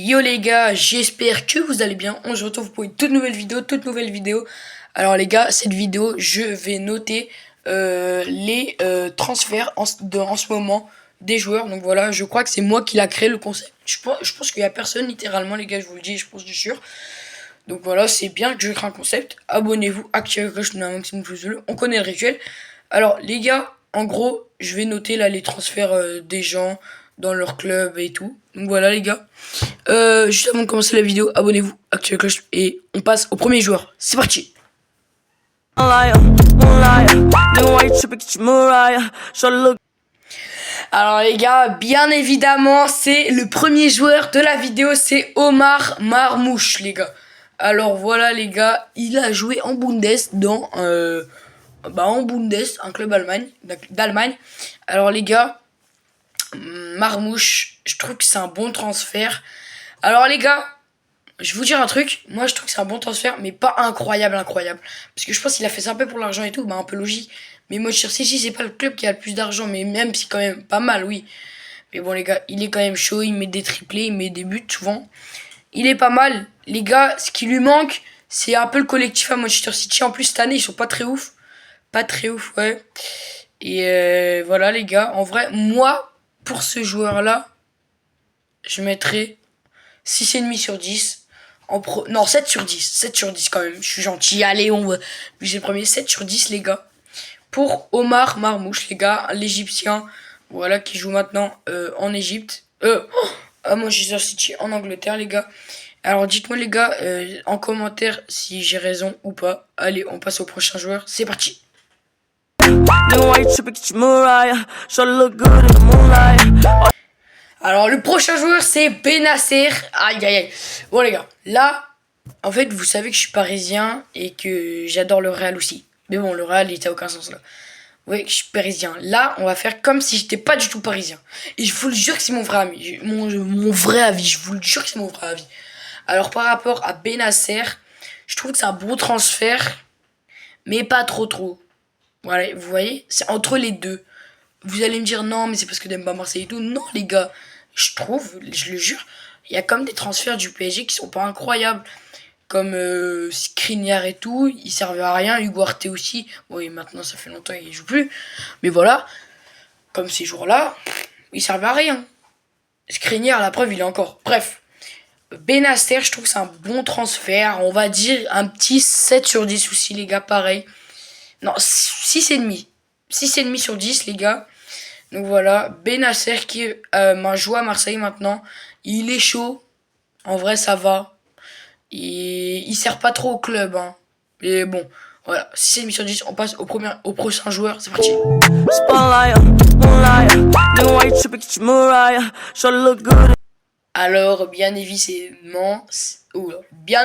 Yo les gars, j'espère que vous allez bien. On se retrouve pour une toute nouvelle vidéo, Alors les gars, cette vidéo, je vais noter les transferts en ce moment des joueurs. Donc voilà, je crois que c'est moi qui l'a créé le concept. Je pense qu'il y a personne littéralement les gars, je vous le dis, je pense, je suis sûr. Donc voilà, c'est bien que je crée un concept. Abonnez-vous, activez la cloche, un maximum de pouces bleus. On connaît le rituel. Alors les gars, en gros, je vais noter là les transferts des gens dans leur club et tout. Donc voilà les gars. Juste avant de commencer la vidéo, abonnez-vous, activez la cloche et on passe au premier joueur. C'est parti. Alors les gars, bien évidemment, c'est le premier joueur de la vidéo, c'est Omar Marmouche les gars. Alors voilà les gars, il a joué en Bundes dans en Bundes, un club d'Allemagne. Alors les gars, Marmouche, je trouve que c'est un bon transfert. Alors les gars, je vais vous dire un truc, moi je trouve que c'est un bon transfert, mais pas incroyable. Parce que je pense qu'il a fait ça un peu pour l'argent et tout, bah un peu logique. Mais Manchester City, c'est pas le club qui a le plus d'argent, mais même c'est quand même pas mal, oui. Mais bon les gars, il est quand même chaud, il met des triplés, il met des buts souvent. Il est pas mal. Les gars, ce qui lui manque, c'est un peu le collectif à Manchester City. En plus cette année, ils sont pas très ouf. Pas très ouf, ouais. Et voilà les gars, en vrai, moi, pour ce joueur-là, je mettrais 6,5 sur 10. Non, 7 sur 10. 7 sur 10 quand même. Je suis gentil. Allez, on va viser le premier. 7 sur 10, les gars. Pour Omar Marmouche, les gars. L'Égyptien. Voilà, qui joue maintenant en Égypte. À Manchester City, en Angleterre, les gars. Alors, dites-moi, les gars, en commentaire si j'ai raison ou pas. Allez, on passe au prochain joueur. C'est parti. Alors, le prochain joueur, c'est Bennacer. Aïe, aïe, aïe. Bon, les gars, là, en fait, vous savez que je suis parisien et que j'adore le Real aussi. Mais bon, le Real, il n'a aucun sens, là. Oui, je suis parisien. Là, on va faire comme si j'étais pas du tout parisien. Et je vous le jure que c'est mon vrai avis. Mon vrai avis. Je vous le jure que c'est mon vrai avis. Alors, par rapport à Bennacer, je trouve que c'est un bon transfert, mais pas trop. Voilà, vous voyez, c'est entre les deux. Vous allez me dire non, mais c'est parce que t'aimes pas Marseille et tout. Non, les gars, je trouve, je le jure, il y a comme des transferts du PSG qui sont pas incroyables. Comme Skriniar et tout, il servait à rien. Ugarte aussi. Oui, maintenant ça fait longtemps qu'il joue plus. Mais voilà, comme ces jours-là, il servait à rien. Skriniar, la preuve, il est encore. Bref, Bennacer, je trouve que c'est un bon transfert. On va dire un petit 7 sur 10 aussi, les gars, pareil. Non, 6,5. 6,5 sur 10, les gars. Donc voilà, Bennacer qui joue à Marseille maintenant. Il est chaud. En vrai, ça va. Il sert pas trop au club. Hein. Mais bon, voilà. 6,5 sur 10, on passe au prochain joueur. C'est parti. Alors, bien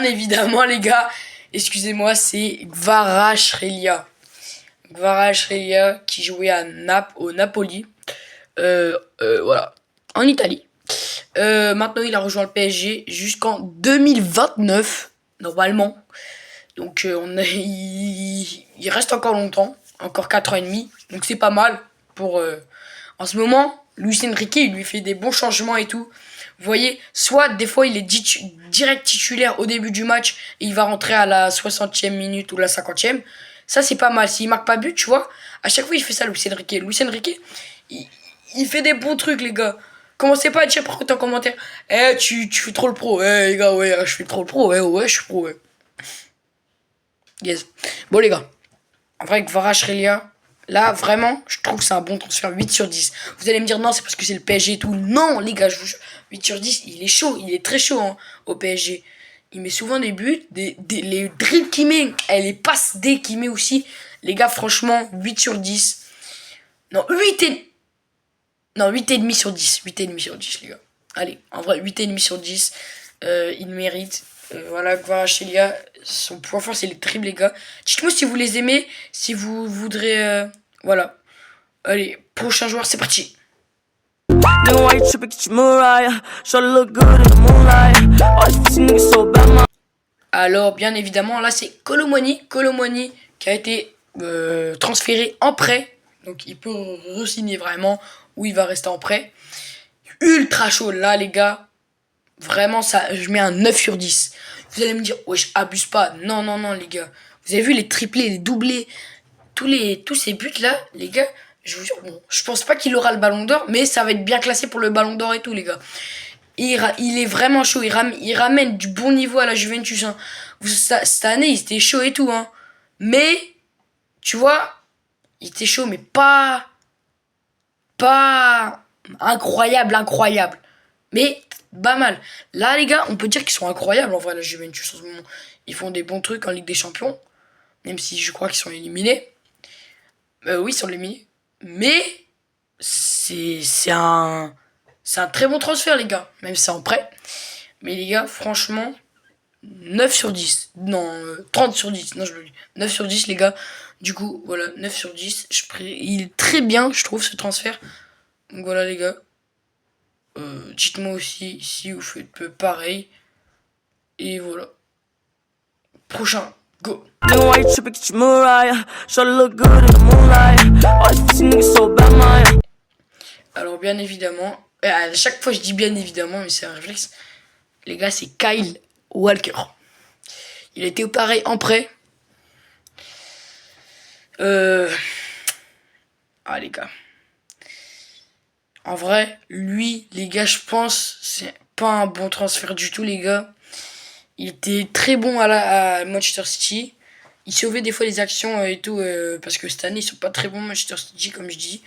évidemment, les gars, excusez-moi, c'est Kvaratskhelia. Kvaratskhelia qui jouait au Napoli. Voilà, en Italie. Maintenant, il a rejoint le PSG jusqu'en 2029, normalement. Donc, il reste encore longtemps, encore 4 ans et demi. Donc, c'est pas mal pour... en ce moment, Luis Enrique, il lui fait des bons changements et tout. Vous voyez, soit des fois, il est direct titulaire au début du match et il va rentrer à la 60e minute ou la 50e. Ça, c'est pas mal. S'il marque pas but, tu vois, à chaque fois, il fait ça, Luis Enrique. Luis Enrique, il fait des bons trucs, les gars. Commencez pas à dire par contre en commentaire. Tu fais trop le pro. Les gars, ouais, je fais trop le pro. Ouais, je suis pro, ouais. Yes. Bon, les gars. En vrai, Kvaratskhelia, là, vraiment, je trouve que c'est un bon transfert. 8 sur 10. Vous allez me dire, non, c'est parce que c'est le PSG et tout. Non, les gars, je vous jure. 8 sur 10, il est chaud. Il est très chaud hein, au PSG. Il met souvent des buts. Les dribbles qu'il met. Les passes D qu'il met aussi. Les gars, franchement, 8 sur 10. Non, 8,5 sur 10. 8,5 sur 10, les gars. Allez, en vrai, 8,5 sur 10. Il mérite. Voilà, Kvaratskhelia, son point fort, c'est les dribbles, les gars. Dites-moi si vous les aimez, si vous voudrez... voilà. Allez, prochain joueur, c'est parti. Alors, bien évidemment, là, c'est Kolo Muani qui a été transféré en prêt. Donc, il peut re-signer vraiment ou il va rester en prêt. Ultra chaud, là, les gars. Vraiment, ça, je mets un 9 sur 10. Vous allez me dire, ouais, je abuse pas. Non, non, non, les gars. Vous avez vu les triplés, les doublés, tous ces buts-là, les gars, je vous jure, bon, je pense pas qu'il aura le ballon d'or, mais ça va être bien classé pour le ballon d'or et tout, les gars. Il est vraiment chaud, il ramène du bon niveau à la Juventus. Hein. Cette année, il était chaud et tout. Hein. Mais, tu vois, il était chaud, mais pas incroyable, incroyable. Mais pas mal. Là, les gars, on peut dire qu'ils sont incroyables en vrai, la Juventus en ce moment. Ils font des bons trucs en Ligue des Champions, même si je crois qu'ils sont éliminés. Oui, ils sont éliminés. Mais c'est un très bon transfert, les gars. Même si c'est en prêt. Mais les gars, franchement, 9 sur 10. Non, 30 sur 10. Non, je me dis. 9 sur 10, les gars. Du coup, voilà, 9 sur 10. Il est très bien, je trouve, ce transfert. Donc voilà, les gars. Dites-moi aussi si vous faites pareil. Et voilà. Prochain, go. Alors bien évidemment, à chaque fois je dis bien évidemment, mais c'est un réflexe. Les gars, c'est Kyle Walker. Il a été opéré en prêt. Ah les gars. En vrai, lui, les gars, je pense, c'est pas un bon transfert du tout, les gars. Il était très bon à Manchester City. Il sauvait des fois les actions et tout, parce que cette année, ils sont pas très bons, Manchester City, comme je dis.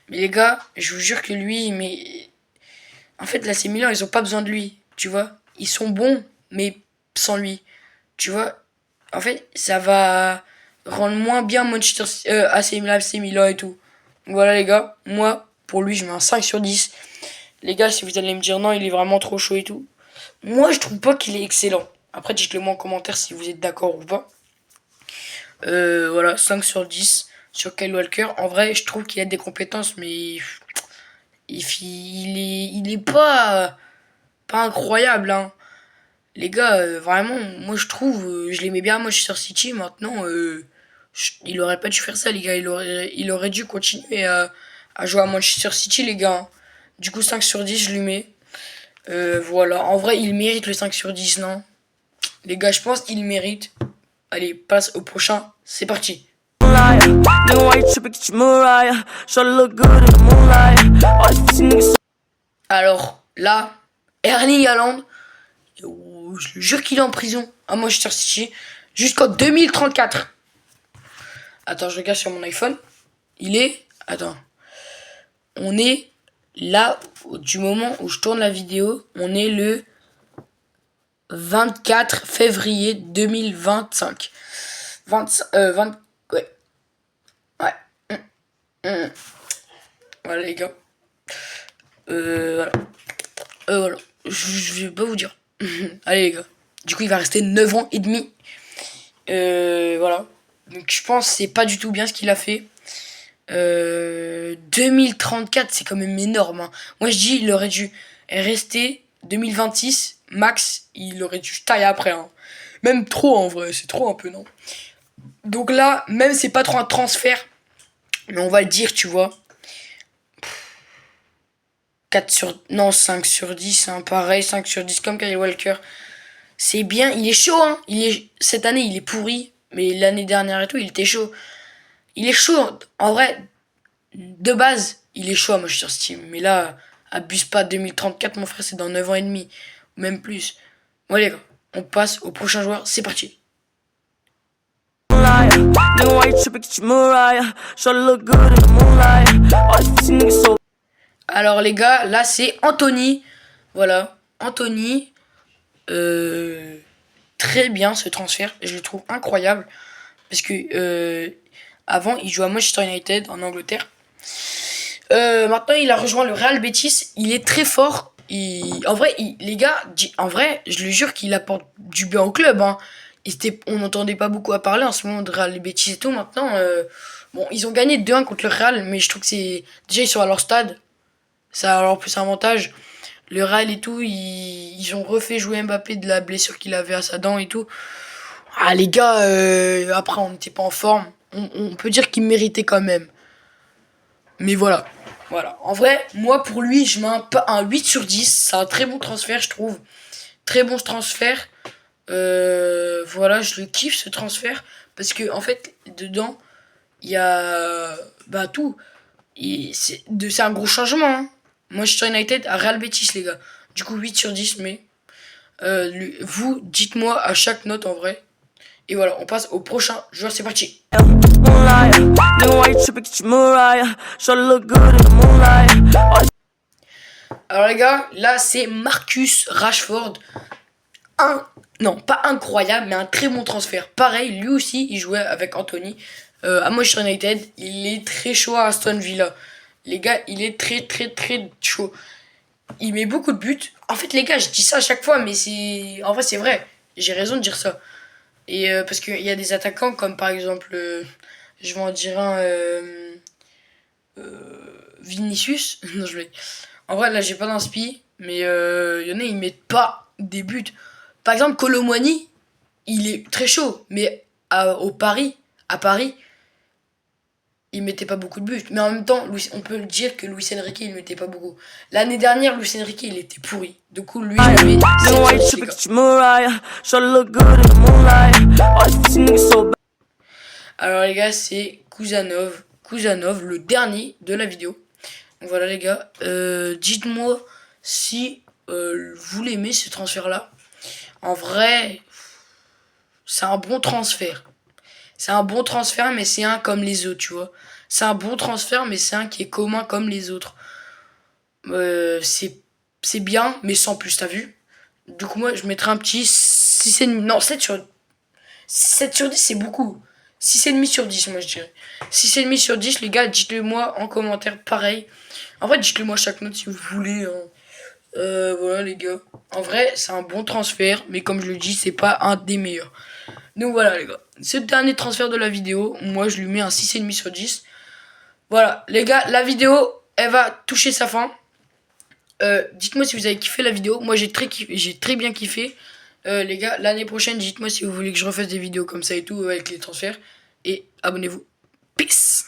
Mais les gars, je vous jure que lui, mais... En fait, l'AC Milan, ils ont pas besoin de lui, tu vois. Ils sont bons, mais sans lui. Tu vois, en fait, ça va rendre moins bien Manchester AC Milan et tout. Donc voilà, les gars, moi, pour lui, je mets un 5 sur 10. Les gars, si vous allez me dire non, il est vraiment trop chaud et tout. Moi, je trouve pas qu'il est excellent. Après, dites-le moi en commentaire si vous êtes d'accord ou pas. Voilà, 5 sur 10 sur Kyle Walker. En vrai, je trouve qu'il a des compétences, mais il est pas incroyable, hein. Les gars, vraiment, moi je trouve, je l'aimais bien à Manchester City. Maintenant, il aurait pas dû faire ça, les gars. Il aurait dû continuer à jouer à Manchester City, les gars. Hein. Du coup, 5 sur 10, je lui mets. Voilà, en vrai, il mérite le 5 sur 10, non? Les gars, je pense qu'il mérite. Allez, passe au prochain, c'est parti. Alors, là, Erling Haaland, je le jure qu'il est en prison à Manchester City jusqu'en 2034. Attends, je regarde sur mon iPhone. Il est... Attends. On est là, du moment où je tourne la vidéo, on est le 24 février 2025. 20... Ouais. Ouais. Voilà, les gars. Voilà. Voilà. Je vais pas vous dire. Allez, les gars. Du coup, il va rester 9 ans et demi. Voilà. Donc, je pense que c'est pas du tout bien ce qu'il a fait. 2034, c'est quand même énorme. Hein. Moi, je dis, il aurait dû rester 2026, max. Il aurait dû tailler après. Hein. Même trop, en vrai. C'est trop un peu, non? Donc là, même c'est pas trop un transfert. Mais on va le dire, tu vois. 4 sur... Non, 5 sur 10, hein, pareil, 5 sur 10 comme Kyle Walker. C'est bien, il est chaud, hein. Cette année, il est pourri, mais l'année dernière et tout, il était chaud. Il est chaud, en vrai, de base, il est chaud à Manchester City. Mais là, abuse pas, 2034, mon frère, c'est dans 9 ans et demi, ou même plus. Bon, les gars, on passe au prochain joueur, c'est parti. Alors les gars, là c'est Anthony. Voilà, Anthony. Très bien ce transfert, je le trouve incroyable. Parce que avant il jouait à Manchester United en Angleterre. Maintenant il a rejoint le Real Betis. Il est très fort. En vrai, les gars, en vrai, je le jure qu'il apporte du bien au club. Hein. On n'entendait pas beaucoup à parler en ce moment de Real Betis et tout. Maintenant, bon, ils ont gagné 2-1 contre le Real, mais je trouve que c'est... Déjà, ils sont à leur stade. Ça a alors plus un avantage. Le Real et tout, ils ont refait jouer Mbappé de la blessure qu'il avait à sa dent et tout. Ah les gars, après on n'était pas en forme. On peut dire qu'il méritait quand même. Mais voilà. Voilà. En vrai, moi, pour lui, je mets un 8 sur 10. C'est un très bon transfert, je trouve. Très bon transfert. Voilà, je le kiffe, ce transfert. Parce que, en fait, dedans, il y a bah, tout. C'est un gros changement. Hein. Manchester United à Real Betis, les gars. Du coup, 8 sur 10, mais vous, dites-moi à chaque note en vrai. Et voilà, on passe au prochain joueur, c'est parti. Alors les gars, là c'est Marcus Rashford. Non, pas incroyable, mais un très bon transfert. Pareil, lui aussi, il jouait avec Anthony à Manchester United. Il est très chaud à Aston Villa. Les gars, il est très très très chaud. Il met beaucoup de buts. En fait, les gars, je dis ça à chaque fois, mais en vrai, c'est vrai. J'ai raison de dire ça. Et parce qu'il y a des attaquants comme par exemple, je vais en dire un, Vinicius. Non, je vais. En vrai, là, j'ai pas d'inspi, mais il y en a, ils mettent pas des buts. Par exemple, Colomwani, il est très chaud, mais à Paris, il mettait pas beaucoup de buts. Mais en même temps, on peut le dire que Luis Enrique, il mettait pas beaucoup. L'année dernière, Luis Enrique, il était pourri. Du coup, lui, je le mets. Alors, les gars, c'est Kuzanov, le dernier de la vidéo. Donc voilà, les gars. Dites-moi si vous l'aimez, ce transfert-là. En vrai, c'est un bon transfert. C'est un bon transfert, mais c'est un comme les autres, tu vois. C'est un bon transfert, mais c'est un qui est commun comme les autres. C'est bien, mais sans plus, t'as vu. Du coup, moi, je mettrais un petit 6,5. Non, 7 sur 10, c'est beaucoup. 6,5 sur 10, moi, je dirais. 6,5 sur 10, les gars, dites-le moi en commentaire, pareil. En fait, dites-le moi chaque note si vous voulez. Voilà, les gars. En vrai, c'est un bon transfert, mais comme je le dis, c'est pas un des meilleurs. Donc voilà, les gars. C'est le dernier transfert de la vidéo. Moi, je lui mets un 6,5 sur 10. Voilà, les gars, la vidéo, elle va toucher sa fin. Dites-moi si vous avez kiffé la vidéo. Moi, j'ai très bien kiffé. Les gars, l'année prochaine, dites-moi si vous voulez que je refasse des vidéos comme ça et tout avec les transferts. Et abonnez-vous. Peace!